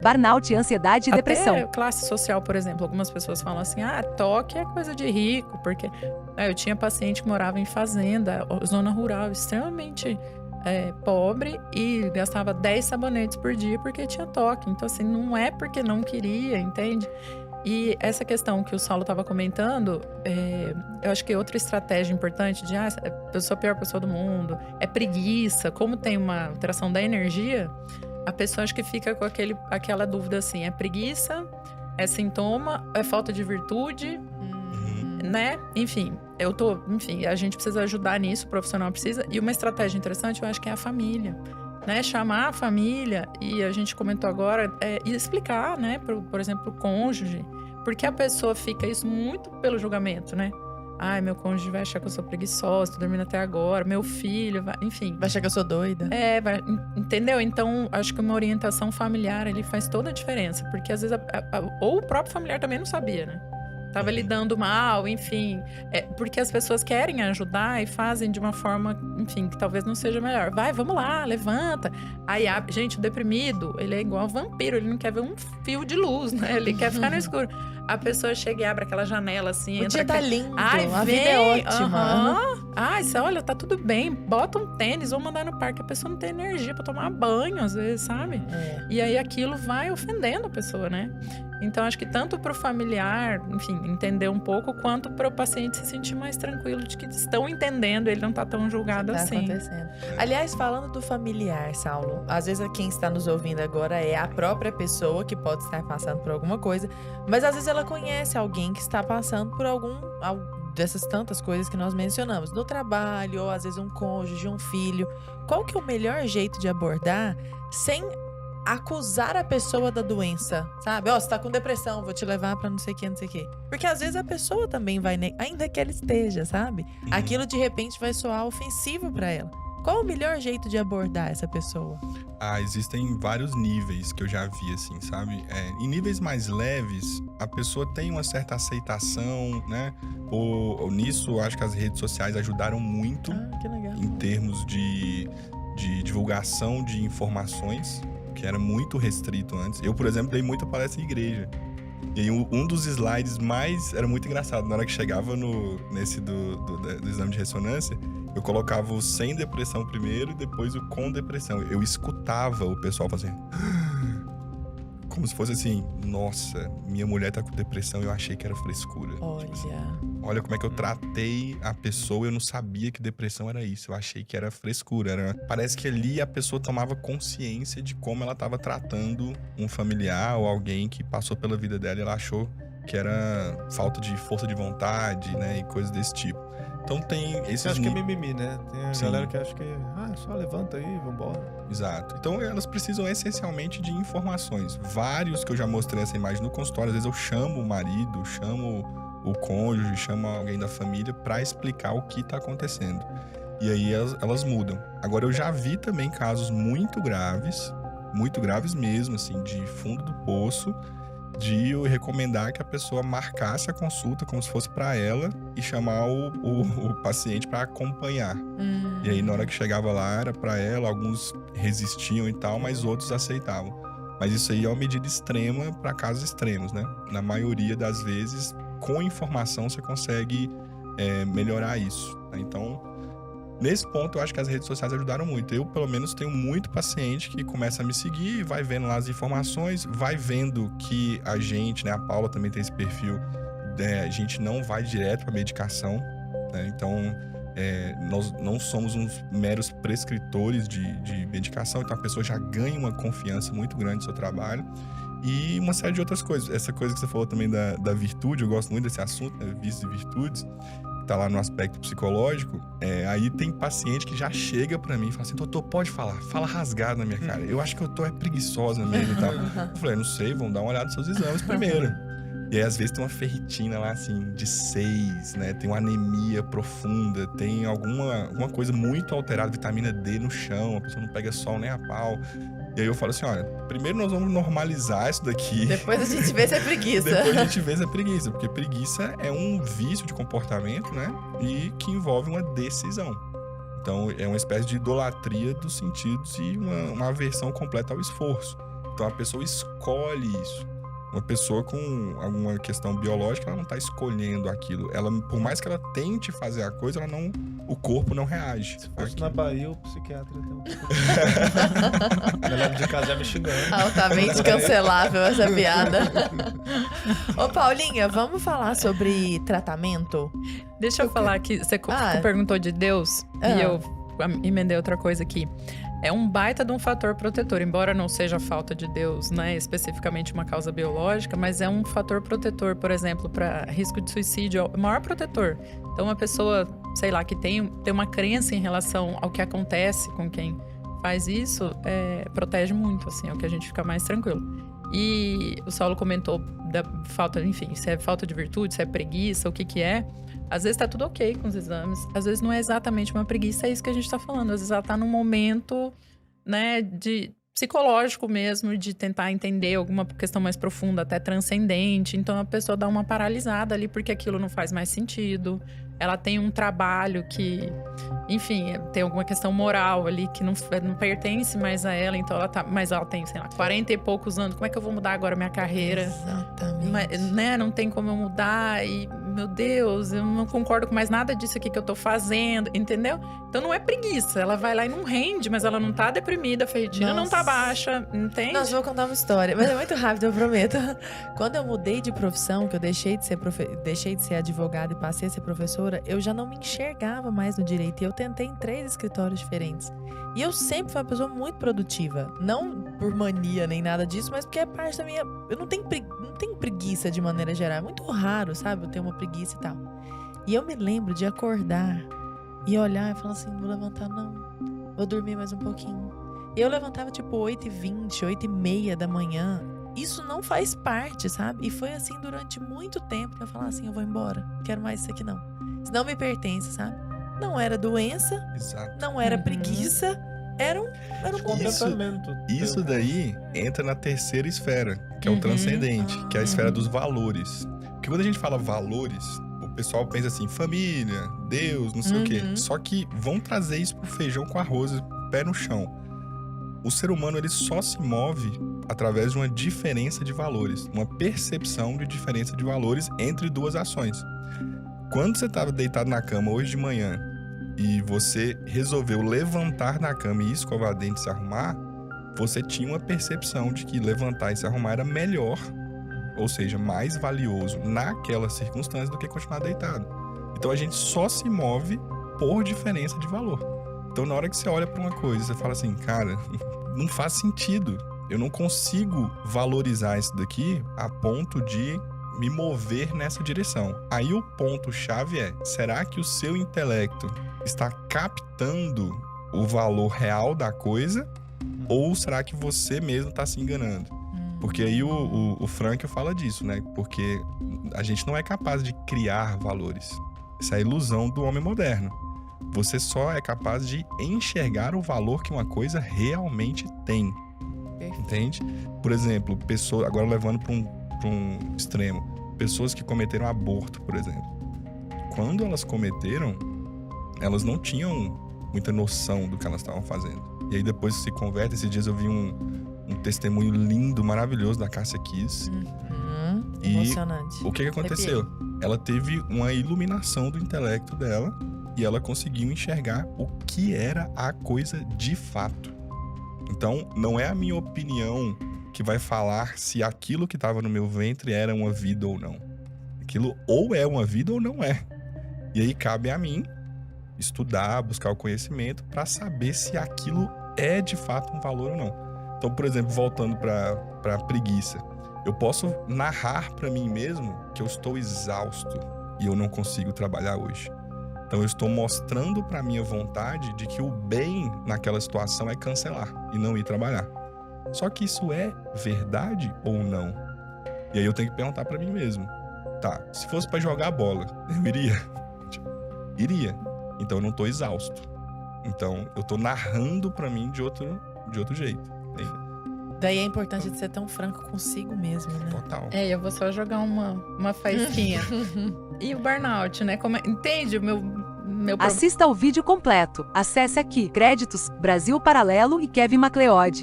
burnout, ansiedade e depressão. Até classe social, por exemplo, algumas pessoas falam assim, toque é coisa de rico, porque eu tinha paciente que morava em fazenda, zona rural, extremamente pobre, e gastava 10 sabonetes por dia porque tinha toque. Então, assim, não é porque não queria, entende? E essa questão que o Saulo estava comentando, eu acho que outra estratégia importante de eu sou a pior pessoa do mundo, é preguiça, como tem uma alteração da energia, a pessoa acho que fica com aquela dúvida assim, é preguiça, é sintoma, é falta de virtude, né? Enfim, a gente precisa ajudar nisso, o profissional precisa. E uma estratégia interessante, eu acho que é a família, né? Chamar a família, e a gente comentou agora, e explicar, né? Por exemplo, o cônjuge, porque a pessoa fica isso muito pelo julgamento, né? Meu cônjuge vai achar que eu sou preguiçosa, tô dormindo até agora, meu filho, enfim. Vai achar que eu sou doida. Entendeu? Então, acho que uma orientação familiar ali faz toda a diferença. Porque às vezes, ou o próprio familiar também não sabia, né? Tava lidando mal, enfim. Porque as pessoas querem ajudar e fazem de uma forma, enfim, que talvez não seja melhor. Vai, vamos lá, levanta. Aí, gente, o deprimido, ele é igual vampiro, ele não quer ver um fio de luz, né? Ele quer ficar no escuro. A pessoa chega e abre aquela janela assim. O dia tá lindo, a vem, vida é ótima. Olha, tá tudo bem. Bota um tênis, vamos andar no parque. A pessoa não tem energia pra tomar banho, às vezes, sabe? E aí aquilo vai ofendendo a pessoa, né? Então, acho que tanto pro familiar, enfim, entender um pouco, quanto pro paciente se sentir mais tranquilo de que estão entendendo, ele não tá tão julgado assim. Acontecendo. Aliás, falando do familiar, Saulo, às vezes quem está nos ouvindo agora é a própria pessoa que pode estar passando por alguma coisa, mas às vezes ela conhece alguém que está passando por algum dessas tantas coisas que nós mencionamos, no trabalho, ou às vezes um cônjuge, um filho. Qual que é o melhor jeito de abordar sem acusar a pessoa da doença, sabe? Você tá com depressão, vou te levar pra não sei o que, não sei o que. Porque às vezes a pessoa também vai, ainda que ela esteja, sabe? Aquilo de repente vai soar ofensivo pra ela. Qual o melhor jeito de abordar essa pessoa? Existem vários níveis que eu já vi, assim, sabe? Em níveis mais leves, a pessoa tem uma certa aceitação, né? Ou nisso, acho que as redes sociais ajudaram muito Que legal. em termos de divulgação de informações, que era muito restrito antes. Eu, por exemplo, dei muita palestra em igreja. E aí, um dos slides era muito engraçado. Na hora que chegava nesse do exame de ressonância, eu colocava o sem depressão primeiro e depois o com depressão. Eu escutava o pessoal fazendo... Como se fosse assim, nossa, minha mulher tá com depressão e eu achei que era frescura. Tipo assim, olha como é que eu tratei a pessoa, eu não sabia que depressão era isso, eu achei que era frescura. Parece que ali a pessoa tomava consciência de como ela estava tratando um familiar ou alguém que passou pela vida dela e ela achou que era falta de força de vontade, né, e coisas desse tipo. Então tem esses... Eu acho que é mimimi, né? Tem a galera que acha que só levanta aí, vambora. Exato. Então elas precisam essencialmente de informações. Vários que eu já mostrei essa imagem no consultório, às vezes eu chamo o marido, chamo o cônjuge, chamo alguém da família para explicar o que tá acontecendo. E aí elas mudam. Agora eu já vi também casos muito graves mesmo, assim, de fundo do poço, de eu recomendar que a pessoa marcasse a consulta como se fosse para ela e chamar o paciente para acompanhar. E aí, na hora que chegava lá, era para ela, alguns resistiam e tal, mas outros aceitavam. Mas isso aí é uma medida extrema para casos extremos, né? Na maioria das vezes, com informação, você consegue melhorar isso. Né? Então, nesse ponto, eu acho que as redes sociais ajudaram muito. Eu, pelo menos, tenho muito paciente que começa a me seguir, vai vendo lá as informações, vai vendo que a gente, né, a Paula também tem esse perfil, a gente não vai direto para medicação, né? Então, nós não somos uns meros prescritores de medicação, então a pessoa já ganha uma confiança muito grande no seu trabalho. E uma série de outras coisas. Essa coisa que você falou também da virtude, eu gosto muito desse assunto, né, vícios e virtudes, tá lá no aspecto psicológico. Aí tem paciente que já chega pra mim e fala assim: doutor, pode falar, fala rasgado na minha cara, eu acho que eu tô preguiçosa mesmo e tal. Eu falei: não sei, vamos dar uma olhada nos seus exames primeiro. E aí, às vezes, tem uma ferritina lá, assim, de 6, né? Tem uma anemia profunda, tem alguma coisa muito alterada, vitamina D no chão, a pessoa não pega sol nem a pau. E aí eu falo assim: olha, primeiro nós vamos normalizar isso daqui. Depois a gente vê se é preguiça. Depois a gente vê se é preguiça, porque preguiça é um vício de comportamento, né? E que envolve uma decisão. Então, é uma espécie de idolatria dos sentidos e uma aversão completa ao esforço. Então a pessoa escolhe isso. Uma pessoa com alguma questão biológica, ela não tá escolhendo aquilo. Ela, por mais que ela tente fazer a coisa, o corpo não reage. Se fosse na Bahia, o psiquiatra tem um pouco. Eu lembro de casar me xingando. Altamente cancelável essa piada. Ô, Paulinha, vamos falar sobre tratamento? Deixa eu falar aqui. Você perguntou de Deus e eu emendei outra coisa aqui. É um baita de um fator protetor, embora não seja falta de Deus, né, especificamente uma causa biológica, mas é um fator protetor, por exemplo, para risco de suicídio, é o maior protetor. Então, uma pessoa, sei lá, que tem uma crença em relação ao que acontece com quem faz isso, protege muito, assim, é o que a gente fica mais tranquilo. E o Saulo comentou da falta, enfim, se é falta de virtude, se é preguiça, o que é. Às vezes tá tudo ok com os exames, às vezes não é exatamente uma preguiça, é isso que a gente tá falando. Às vezes ela tá num momento, né, de psicológico mesmo, de tentar entender alguma questão mais profunda, até transcendente. Então a pessoa dá uma paralisada ali porque aquilo não faz mais sentido. Ela tem um trabalho que, enfim, tem alguma questão moral ali que não pertence mais a ela. Então mas ela tem, sei lá, 40 e poucos anos. Como é que eu vou mudar agora a minha carreira? Exatamente. Mas, né, não tem como eu mudar e, meu Deus, eu não concordo com mais nada disso aqui que eu tô fazendo, entendeu? Então não é preguiça, ela vai lá e não rende, mas ela não tá deprimida, a ferritina não tá baixa, entende? Nossa, vou contar uma história, mas é muito rápido, eu prometo. Quando eu mudei de profissão, que eu deixei de ser advogada e passei a ser professora, eu já não me enxergava mais no direito. E eu tentei em 3 escritórios diferentes. E eu sempre fui uma pessoa muito produtiva. Não por mania nem nada disso, mas porque é parte da minha... Eu não tenho preguiça de maneira geral. É muito raro, sabe? Eu tenho uma preguiça e tal. E eu me lembro de acordar e olhar e falar assim, não vou levantar não. Vou dormir mais um pouquinho. E eu levantava tipo 8h20, 8h30 da manhã. Isso não faz parte, sabe? E foi assim durante muito tempo que eu falava assim, eu vou embora. Não quero mais isso aqui não. Isso não me pertence, sabe? Não era doença, não era preguiça, era um comportamento. Isso daí entra na terceira esfera, que é o transcendente, que é a esfera dos valores. Porque quando a gente fala valores, o pessoal pensa assim, família, Deus, não sei o quê. Só que vão trazer isso pro feijão com arroz, pé no chão. O ser humano, ele só se move através de uma diferença de valores, uma percepção de diferença de valores entre duas ações. Quando você estava deitado na cama hoje de manhã e você resolveu levantar da cama e escovar dente e se arrumar, você tinha uma percepção de que levantar e se arrumar era melhor, ou seja, mais valioso naquela circunstância do que continuar deitado. Então a gente só se move por diferença de valor. Então na hora que você olha para uma coisa, você fala assim, cara, não faz sentido. Eu não consigo valorizar isso daqui a ponto de me mover nessa direção. Aí o ponto-chave é, será que o seu intelecto está captando o valor real da coisa? Ou será que você mesmo está se enganando? Porque aí o Frankl fala disso, né? Porque a gente não é capaz de criar valores. Essa é a ilusão do homem moderno. Você só é capaz de enxergar o valor que uma coisa realmente tem. Entende? Por exemplo, pessoas, agora levando para um extremo, pessoas que cometeram aborto, por exemplo. Quando elas cometeram, elas não tinham muita noção do que elas estavam fazendo. E aí depois que se converte, esses dias eu vi um testemunho lindo, maravilhoso da Cássia Kiss. E emocionante. O que aconteceu? Ela teve uma iluminação do intelecto dela e ela conseguiu enxergar o que era a coisa de fato. Então, não é a minha opinião que vai falar se aquilo que estava no meu ventre era uma vida ou não. Aquilo ou é uma vida ou não é. E aí cabe a mim estudar, buscar o conhecimento para saber se aquilo é de fato um valor ou não. Então, por exemplo, voltando para a preguiça, eu posso narrar para mim mesmo que eu estou exausto e eu não consigo trabalhar hoje. Então eu estou mostrando para minha vontade de que o bem naquela situação é cancelar e não ir trabalhar. Só que isso é verdade ou não? E aí eu tenho que perguntar para mim mesmo. Tá, se fosse para jogar bola, eu iria? Iria. Então eu não tô exausto. Então eu tô narrando para mim de outro jeito. Daí a importância de ser tão franco consigo mesmo, né? Total. Eu vou só jogar uma faísquinha. E o burnout, né? Entende o meu Assista ao vídeo completo. Acesse aqui. Créditos, Brasil Paralelo e Kevin MacLeod.